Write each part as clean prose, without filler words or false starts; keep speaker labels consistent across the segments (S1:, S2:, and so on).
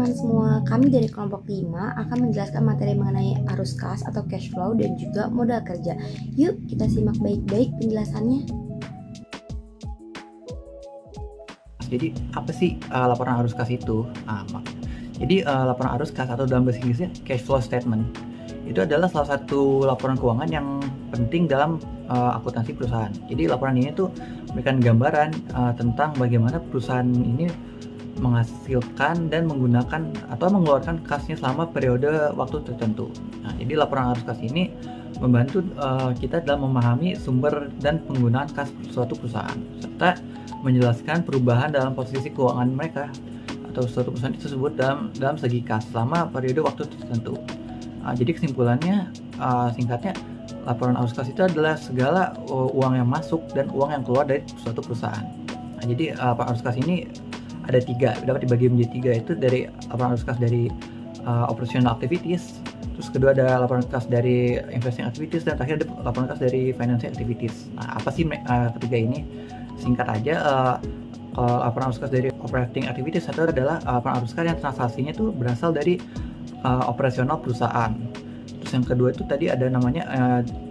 S1: teman-teman semua, kami dari kelompok 5 akan menjelaskan materi mengenai arus kas atau cash flow dan juga modal kerja. Yuk kita simak baik-baik penjelasannya.
S2: Jadi apa sih laporan arus kas itu? Jadi laporan arus kas atau dalam bahasa Inggrisnya cash flow statement itu adalah salah satu laporan keuangan yang penting dalam akuntansi perusahaan. Jadi laporan ini tuh memberikan gambaran tentang bagaimana perusahaan ini menghasilkan dan menggunakan atau mengeluarkan kasnya selama periode waktu tertentu. Nah, jadi laporan arus kas ini membantu kita dalam memahami sumber dan penggunaan kas suatu perusahaan serta menjelaskan perubahan dalam posisi keuangan mereka atau suatu perusahaan tersebut dalam segi kas selama periode waktu tertentu. Jadi kesimpulannya, singkatnya, laporan arus kas itu adalah segala uang yang masuk dan uang yang keluar dari suatu perusahaan. Nah, jadi laporan arus kas ini ada 3, dapat dibagi menjadi 3, itu dari laporan arus kas dari operational activities, terus kedua ada laporan kas dari investing activities, dan terakhir ada laporan kas dari financing activities. Nah, apa sih ketiga ini? Singkat aja, laporan arus kas dari operating activities itu adalah laporan arus kas yang transaksinya itu berasal dari operasional perusahaan. Terus yang kedua itu tadi ada namanya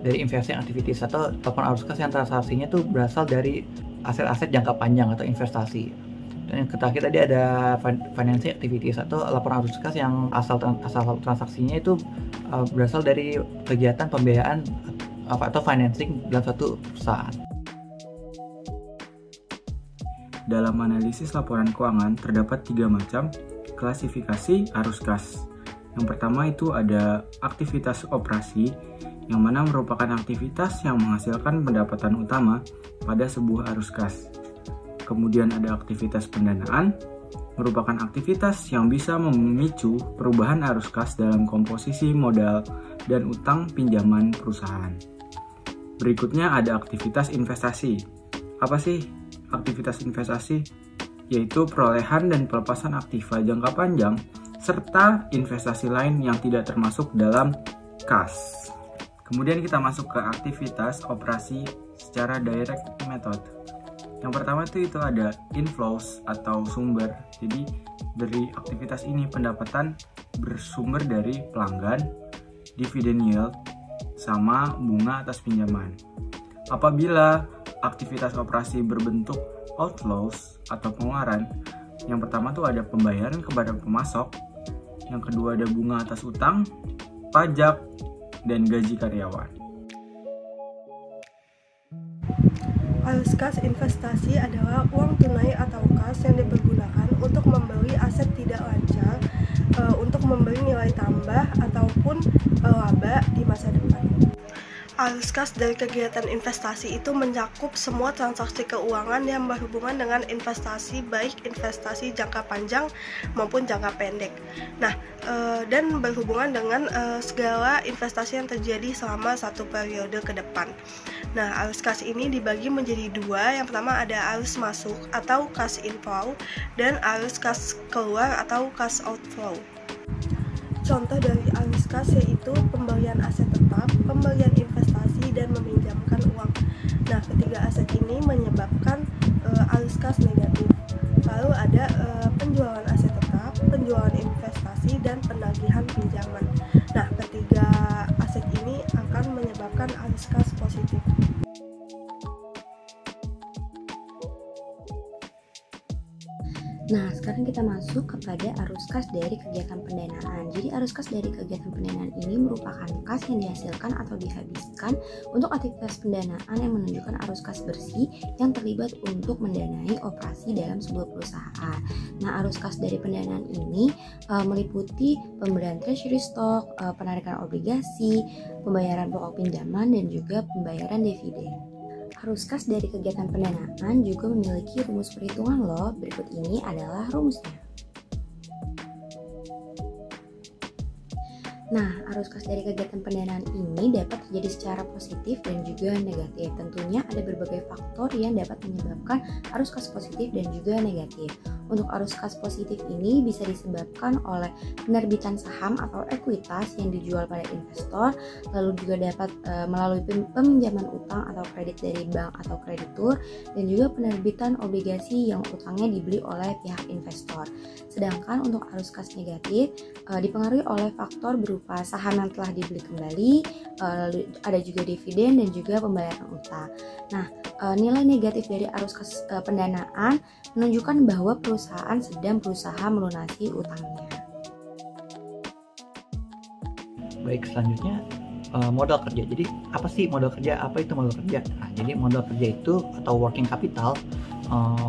S2: dari investing activities atau laporan arus kas yang transaksinya itu berasal dari aset-aset jangka panjang atau investasi. Dan yang terakhir tadi ada financing activities atau laporan arus kas yang asal transaksinya itu berasal dari kegiatan pembiayaan atau financing dalam satu perusahaan.
S3: Dalam analisis laporan keuangan terdapat 3 macam klasifikasi arus kas. Yang pertama itu ada aktivitas operasi, yang mana merupakan aktivitas yang menghasilkan pendapatan utama pada sebuah arus kas. Kemudian ada aktivitas pendanaan, merupakan aktivitas yang bisa memicu perubahan arus kas dalam komposisi modal dan utang pinjaman perusahaan. Berikutnya ada aktivitas investasi. Apa sih aktivitas investasi? Yaitu perolehan dan pelepasan aktiva jangka panjang serta investasi lain yang tidak termasuk dalam kas. Kemudian kita masuk ke aktivitas operasi secara direct method. Yang pertama itu ada inflows atau sumber. Jadi dari aktivitas ini pendapatan bersumber dari pelanggan, dividen yield, sama bunga atas pinjaman. Apabila aktivitas operasi berbentuk outflows atau pengeluaran, yang pertama tuh ada pembayaran kepada pemasok, yang kedua ada bunga atas utang, pajak, dan gaji karyawan.
S4: Arus kas investasi adalah uang tunai atau kas yang dipergunakan untuk membeli aset tidak lancar, untuk membeli nilai tambah ataupun laba di masa depan. Arus kas dari kegiatan investasi itu mencakup semua transaksi keuangan yang berhubungan dengan investasi, baik investasi jangka panjang maupun jangka pendek. Nah, dan berhubungan dengan segala investasi yang terjadi selama satu periode ke depan. Nah, arus kas ini dibagi menjadi 2. Yang pertama ada arus masuk atau cash inflow dan arus kas keluar atau cash outflow. Contoh dari arus kas yaitu pembelian aset tetap, pembelian investasi, dan meminjamkan uang. Nah, ketiga aset ini menyebabkan arus kas negatif. Lalu ada penjualan aset tetap, penjualan investasi, dan penagihan pinjaman. Nah, ketiga aset ini akan menyebabkan arus kas positif.
S1: Nah, sekarang kita masuk kepada arus kas dari kegiatan pendanaan. Jadi arus kas dari kegiatan pendanaan ini merupakan kas yang dihasilkan atau dihabiskan untuk aktivitas pendanaan yang menunjukkan arus kas bersih yang terlibat untuk mendanai operasi dalam sebuah perusahaan. Nah, arus kas dari pendanaan ini meliputi pembelian treasury stock, penarikan obligasi, pembayaran pokok pinjaman, dan juga pembayaran dividen. Arus kas dari kegiatan pendanaan juga memiliki rumus perhitungan loh. Berikut ini adalah rumusnya. Nah, arus kas dari kegiatan pendanaan ini dapat terjadi secara positif dan juga negatif. Tentunya ada berbagai faktor yang dapat menyebabkan arus kas positif dan juga negatif. Untuk arus kas positif ini bisa disebabkan oleh penerbitan saham atau ekuitas yang dijual pada investor, lalu juga dapat melalui peminjaman utang atau kredit dari bank atau kreditur, dan juga penerbitan obligasi yang utangnya dibeli oleh pihak investor. Sedangkan untuk arus kas negatif dipengaruhi oleh faktor berupa saham yang telah dibeli kembali, ada juga dividen dan juga pembayaran utang. Nah, nilai negatif dari arus kas pendanaan menunjukkan bahwa perusahaan sedang berusaha melunasi utangnya.
S2: Baik, selanjutnya modal kerja. Jadi apa sih modal kerja? Apa itu modal kerja? Nah, jadi modal kerja itu atau working capital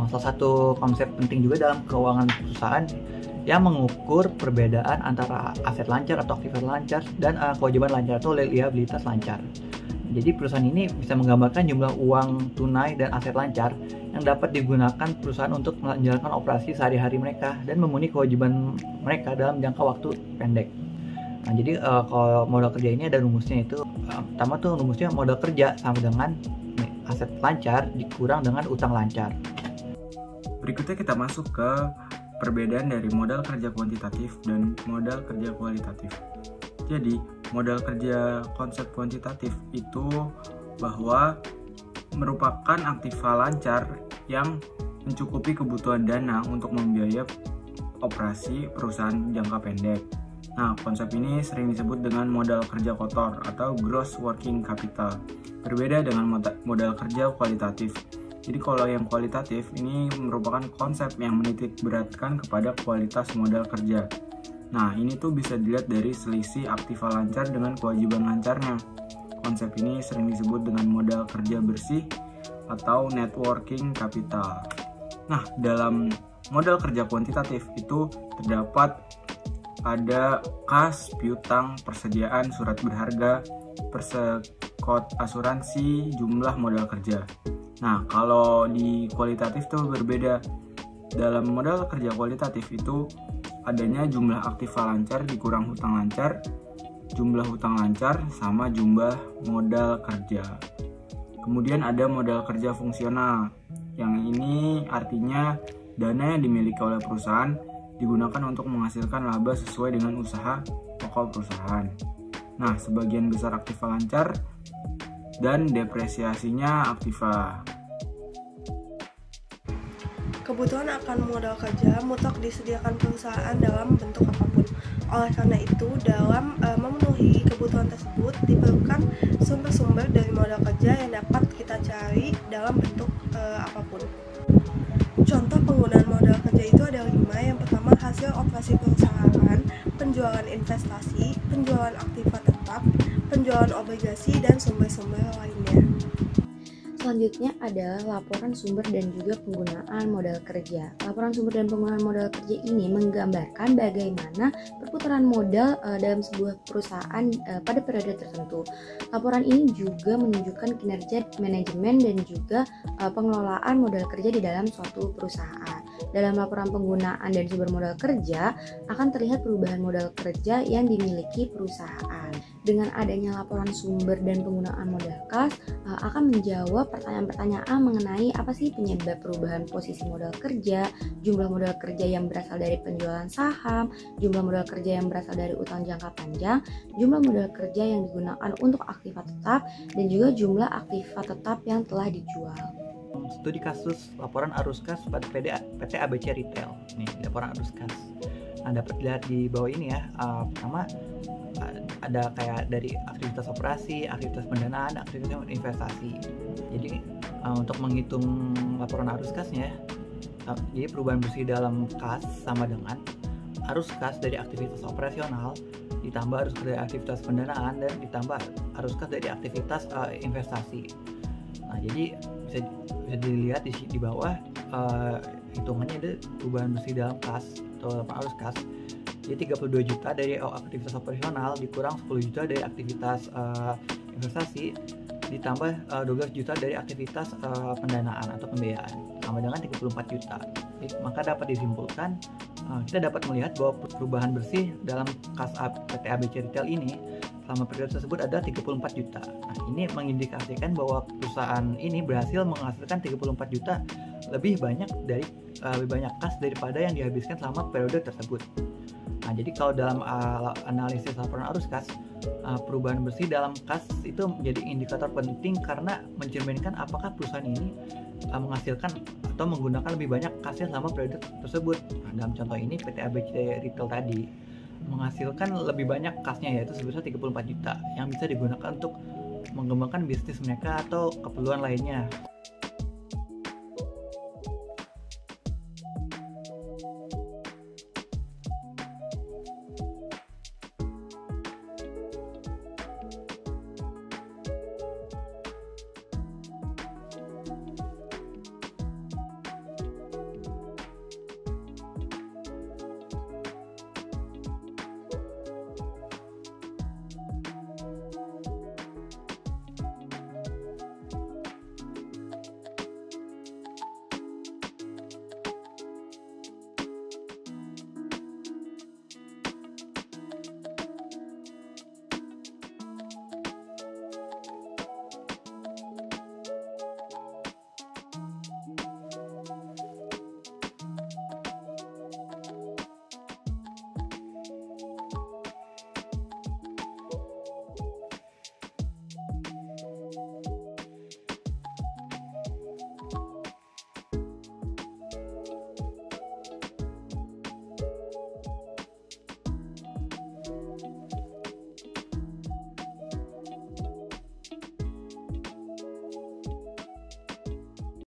S2: salah satu konsep penting juga dalam keuangan perusahaan yang mengukur perbedaan antara aset lancar atau aktivitas lancar dan kewajiban lancar atau liabilitas lancar. Jadi perusahaan ini bisa menggambarkan jumlah uang tunai dan aset lancar yang dapat digunakan perusahaan untuk menjalankan operasi sehari-hari mereka dan memenuhi kewajiban mereka dalam jangka waktu pendek. Nah, jadi kalau modal kerja ini ada rumusnya itu, pertama tuh rumusnya modal kerja sama dengan aset lancar dikurang dengan utang lancar.
S3: Berikutnya kita masuk ke perbedaan dari modal kerja kuantitatif dan modal kerja kualitatif. Jadi, modal kerja konsep kuantitatif itu bahwa merupakan aktiva lancar yang mencukupi kebutuhan dana untuk membiayai operasi perusahaan jangka pendek. Nah, konsep ini sering disebut dengan modal kerja kotor atau gross working capital. Berbeda dengan modal kerja kualitatif. Jadi kalau yang kualitatif ini merupakan konsep yang menitik beratkan kepada kualitas modal kerja. Nah, ini tuh bisa dilihat dari selisih aktiva lancar dengan kewajiban lancarnya. Konsep ini sering disebut dengan modal kerja bersih atau net working capital. Nah, dalam modal kerja kuantitatif itu terdapat ada kas, piutang, persediaan surat berharga, persekot asuransi, jumlah modal kerja. Nah, kalau di kualitatif tuh berbeda. Dalam modal kerja kualitatif itu adanya jumlah aktiva lancar dikurang hutang lancar, jumlah hutang lancar sama jumlah modal kerja. Kemudian ada modal kerja fungsional. Yang ini artinya dana yang dimiliki oleh perusahaan digunakan untuk menghasilkan laba sesuai dengan usaha pokok perusahaan. Nah, sebagian besar aktiva lancar dan depresiasinya aktiva.
S4: Kebutuhan akan modal kerja mutlak disediakan perusahaan dalam bentuk apapun. Oleh karena itu, dalam memenuhi kebutuhan tersebut diperlukan sumber-sumber dari modal kerja yang dapat kita cari dalam bentuk apapun. Contoh penggunaan modal kerja itu ada 5. Yang pertama, hasil operasi perusahaan, penjualan investasi, penjualan aktiva tetap, penjualan obligasi, dan sumber-sumber lainnya.
S1: Selanjutnya adalah laporan sumber dan juga penggunaan modal kerja. Laporan sumber dan penggunaan modal kerja ini menggambarkan bagaimana perputaran modal dalam sebuah perusahaan pada periode tertentu. Laporan ini juga menunjukkan kinerja manajemen dan juga pengelolaan modal kerja di dalam suatu perusahaan. Dalam laporan penggunaan dan sumber modal kerja akan terlihat perubahan modal kerja yang dimiliki perusahaan. Dengan adanya laporan sumber dan penggunaan modal kas akan menjawab pertanyaan-pertanyaan mengenai apa sih penyebab perubahan posisi modal kerja, jumlah modal kerja yang berasal dari penjualan saham, jumlah modal kerja yang berasal dari utang jangka panjang, jumlah modal kerja yang digunakan untuk aktiva tetap, dan juga jumlah aktiva tetap yang telah dijual.
S2: Studi kasus laporan arus kas pada PT ABC Retail. Nih, laporan arus kas. Nah, dapat dilihat di bawah ini ya. Pertama ada kayak dari aktivitas operasi, aktivitas pendanaan, aktivitas investasi. Jadi untuk menghitung laporan arus kasnya, jadi perubahan bersih dalam kas sama dengan arus kas dari aktivitas operasional ditambah arus kas dari aktivitas pendanaan dan ditambah arus kas dari aktivitas investasi. Nah, jadi bisa dilihat di bawah hitungannya ada perubahan bersih dalam kas atau arus kas. Jadi 32 juta dari aktivitas operasional dikurang 10 juta dari aktivitas investasi ditambah 12 juta dari aktivitas pendanaan atau pembiayaan. sama dengan 34 juta. Jadi, maka dapat disimpulkan kita dapat melihat bahwa perubahan bersih dalam kas PT ABC Retail ini selama periode tersebut ada 34 juta. Nah, ini mengindikasikan bahwa perusahaan ini berhasil menghasilkan 34 juta lebih banyak kas daripada yang dihabiskan selama periode tersebut. Nah, jadi kalau dalam analisis laporan arus kas, perubahan bersih dalam kas itu menjadi indikator penting karena mencerminkan apakah perusahaan ini menghasilkan atau menggunakan lebih banyak kasnya selama periode tersebut. Nah, dalam contoh ini PT ABC Retail tadi menghasilkan lebih banyak kasnya, yaitu sebesar 34 juta yang bisa digunakan untuk mengembangkan bisnis mereka atau keperluan lainnya.